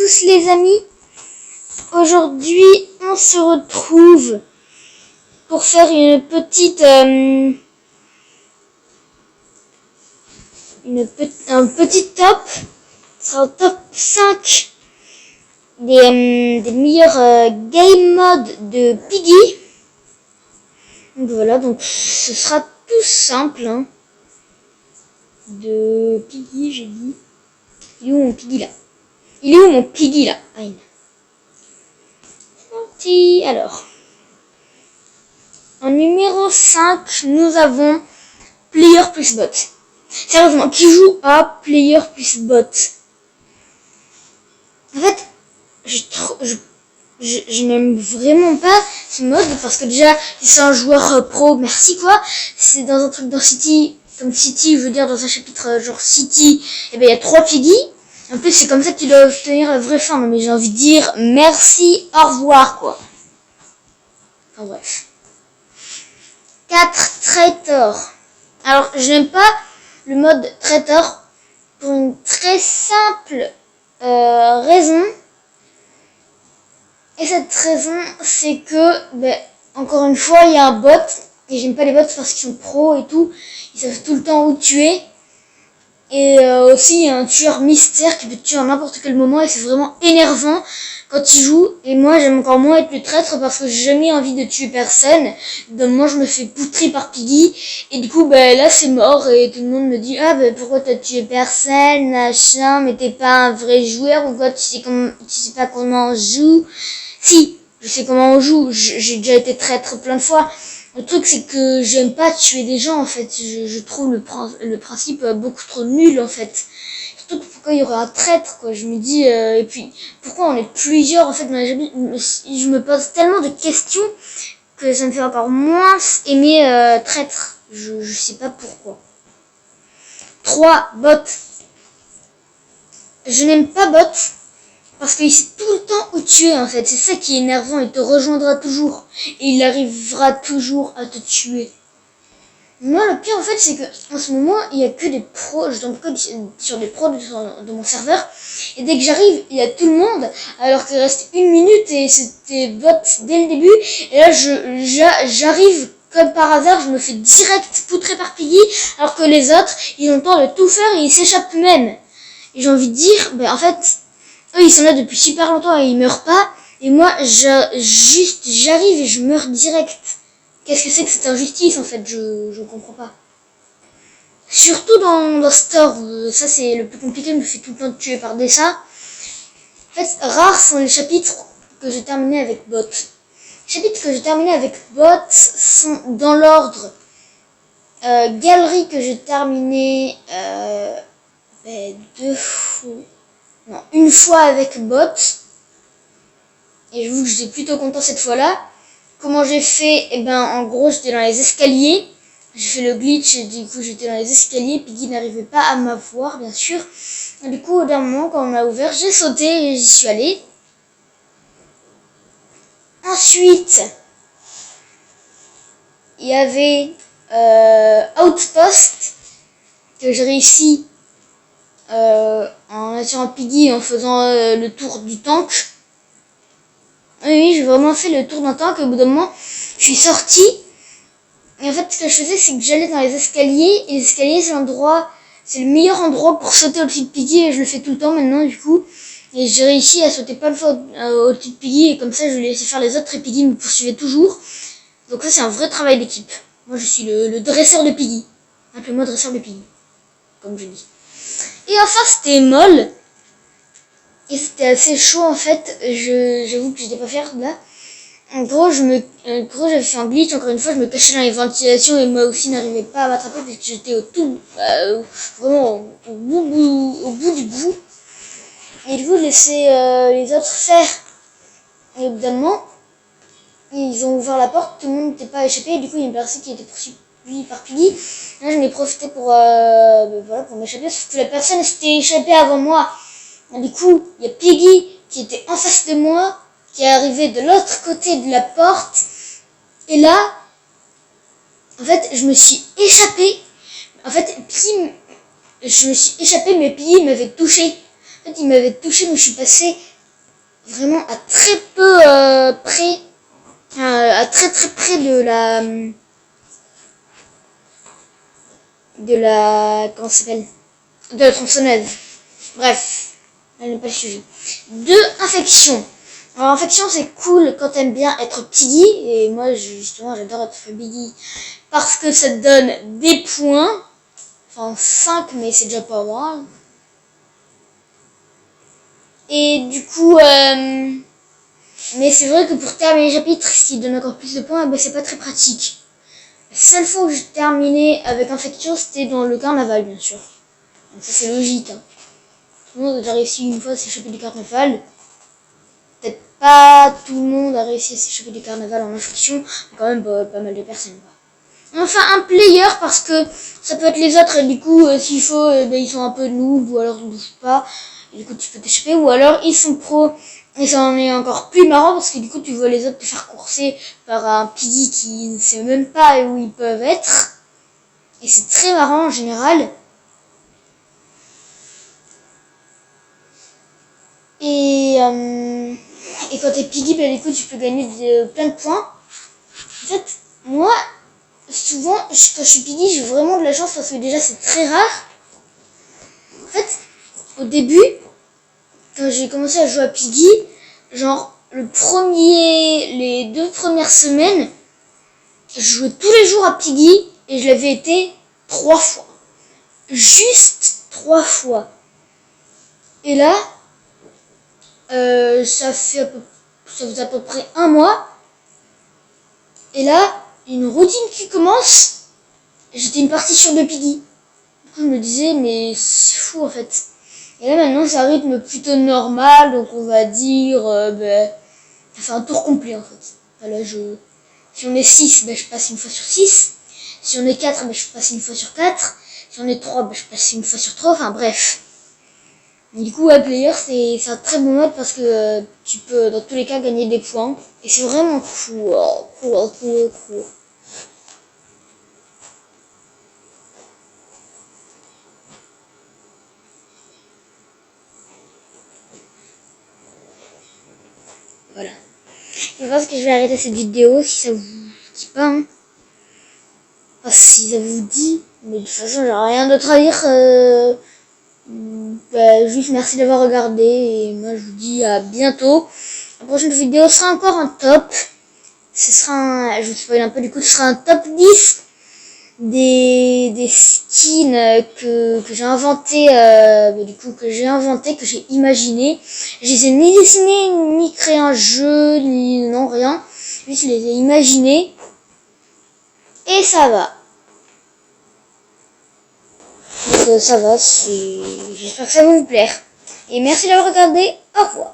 tous les amis. Aujourd'hui, on se retrouve pour faire un petit top. Ce sera un top 5 des meilleurs game modes de Piggy. Donc voilà, donc ce sera tout simple. Hein. De Piggy, j'ai dit. Il est où mon Piggy là? Ah, alors, en numéro 5, nous avons Player plus Bot. Sérieusement, qui joue à Player plus Bot? En fait, je n'aime vraiment pas ce mode parce que déjà, si c'est un joueur pro, merci quoi. C'est dans un truc dans City, comme City, je veux dire dans un chapitre genre City, et ben il y a 3 Piggy. En plus, c'est comme ça qu'ils doivent obtenir la vraie fin. Mais j'ai envie de dire merci, au revoir quoi. Enfin bref. 4 traiteurs. Alors, je n'aime pas le mode traiteur pour une très simple raison. Et cette raison, c'est que, encore une fois, il y a un bot. Et j'aime pas les bots parce qu'ils sont pros et tout. Ils savent tout le temps où tuer. Et aussi, il y a un tueur mystère qui peut te tuer à n'importe quel moment. Et c'est vraiment énervant quand il joue. Et moi, j'aime encore moins être le traître parce que j'ai jamais envie de tuer personne. Donc moi, je me fais poutrer par Piggy. Et du coup, là, c'est mort. Et tout le monde me dit, pourquoi t'as tué personne, machin, mais t'es pas un vrai joueur ou quoi, tu sais pas comment on joue. Si, je sais comment on joue. J'ai déjà été traître plein de fois. Le truc, c'est que j'aime pas tuer des gens, en fait. Je trouve le principe beaucoup trop nul, en fait. Surtout que pourquoi il y aurait un traître, quoi. Je me dis, et puis, pourquoi on est plusieurs, en fait, je me pose tellement de questions que ça me fait encore moins aimer traître. Je sais pas pourquoi. 3, bot. Je n'aime pas bot. Parce qu'il sait tout le temps où tu es, en fait. C'est ça qui est énervant. Il te rejoindra toujours. Et il arrivera toujours à te tuer. Moi, le pire, en fait, c'est que en ce moment, il n'y a que des pros. Je tombe que sur des pros de mon serveur. Et dès que j'arrive, il y a tout le monde. Alors qu'il reste 1 minute et c'était bot dès le début. Et là, j'arrive comme par hasard. Je me fais direct poutrer par Piggy. Alors que les autres, ils ont le temps de tout faire et ils s'échappent même. Et j'ai envie de dire, en fait... eux, ils sont là depuis super longtemps et ils meurent pas. Et moi, j'arrive et je meurs direct. Qu'est-ce que c'est que cette injustice, en fait? Je comprends pas. Surtout dans Store, ça c'est le plus compliqué, je me fais tout le temps tuer par des chats. En fait, rares sont les chapitres que j'ai terminé avec bot. Les chapitres que j'ai terminé avec bot sont dans l'ordre. Galerie que j'ai terminé 1 fois avec bot. Et je vous que j'étais plutôt content cette fois-là. Comment j'ai fait? En gros, j'étais dans les escaliers. J'ai fait le glitch et du coup, j'étais dans les escaliers. Piggy n'arrivait pas à m'avoir, bien sûr. Et du coup, au dernier moment, quand on m'a ouvert, j'ai sauté et j'y suis allée. Ensuite, il y avait Outpost que j'ai réussi en attirant Piggy en faisant le tour du tank. Oui, j'ai vraiment fait le tour d'un tank. Au bout d'un moment, je suis sortie. Et en fait, ce que je faisais, c'est que j'allais dans les escaliers. Et les escaliers, c'est le meilleur endroit pour sauter au-dessus de Piggy. Et je le fais tout le temps maintenant, du coup. Et j'ai réussi à sauter plein de fois au-dessus de Piggy. Et comme ça, je lui laissais faire les autres. Et Piggy me poursuivait toujours. Donc ça, c'est un vrai travail d'équipe. Moi, je suis le dresseur de Piggy. Appelez-moi dresseur de Piggy. Comme je dis. Et enfin, c'était Molle. Et c'était assez chaud en fait. J'avoue que j'étais pas fière là. En gros, j'avais fait un glitch. Encore une fois, je me cachais dans les ventilations et moi aussi n'arrivais pas à m'attraper parce que j'étais vraiment au bout du bout. Et du coup, laisser les autres faire. Et au bout d'un moment, ils ont ouvert la porte, tout le monde n'était pas échappé. Et du coup, il y a une personne qui était poursuivie par Piggy. Là, j'en ai profité pour m'échapper. Sauf que la personne s'était échappée avant moi. Et du coup, il y a Piggy qui était en face de moi, qui est arrivé de l'autre côté de la porte. Et là, en fait, je me suis échappée. En fait, je me suis échappée, mais Piggy m'avait touché. En fait, il m'avait touché, mais je suis passée vraiment à très peu près, à très près comment ça s'appelle, de la tronçonneuse. Bref, elle n'est pas le sujet. 2, infection. Alors, infection, c'est cool quand t'aimes bien être piggy, et moi, justement, j'adore être piggy parce que ça te donne des points. Enfin, 5, mais c'est déjà pas mal. Et du coup, mais c'est vrai que pour terminer les chapitres, s'il donne encore plus de points, ben c'est pas très pratique. La seule fois où j'ai terminé avec infection, c'était dans le carnaval, bien sûr. Donc ça, c'est logique. Hein. Tout le monde a déjà réussi une fois à s'échapper du carnaval. Peut-être pas tout le monde a réussi à s'échapper du carnaval en infection, mais quand même pas mal de personnes. Quoi. Enfin, un player, parce que ça peut être les autres, et du coup, s'il faut, ben, ils sont un peu noob, ou alors ils ne bougent pas, et du coup, tu peux t'échapper, ou alors ils sont pros, et ça en est encore plus marrant, parce que du coup, tu vois les autres te faire courser par un piggy qui ne sait même pas où ils peuvent être, et c'est très marrant en général. Et quand t'es piggy, ben, du coup, tu peux gagner plein de points. En fait, moi, souvent, quand je suis piggy, j'ai vraiment de la chance parce que déjà, c'est très rare. En fait, au début, quand j'ai commencé à jouer à piggy, genre, les 2 premières semaines, je jouais tous les jours à piggy et je l'avais été 3 fois. Juste 3 fois. Et là, ça faisait à peu près 1 mois. Et là, une routine qui commence. J'étais une partie sur 2 piggy. Du coup, je me disais, mais c'est fou en fait. Et là, maintenant, c'est un rythme plutôt normal. Donc, on va dire, ça fait un tour complet en fait. Enfin, là, si on est 6, ben, je passe une fois sur 6. Si on est 4, ben, je passe une fois sur 4. Si on est 3, ben, je passe une fois sur 3. Enfin, bref. Du coup, player, c'est un très bon mode parce que tu peux, dans tous les cas, gagner des points. Et c'est vraiment cool. Voilà. Je pense que je vais arrêter cette vidéo si ça vous dit pas. Hein. Enfin, si ça vous dit. Mais de toute façon, j'ai rien d'autre à dire. Juste merci d'avoir regardé. Et moi, je vous dis à bientôt. La prochaine vidéo sera encore un top. Je vous spoil un peu, du coup, ce sera un top 10 des skins que j'ai inventé, que j'ai imaginé. Je les ai ni dessinés, ni créé un jeu, ni non rien. Juste je les ai imaginés. Et ça va. Donc ça va, j'espère que ça va vous plaire. Et merci d'avoir regardé. Au revoir.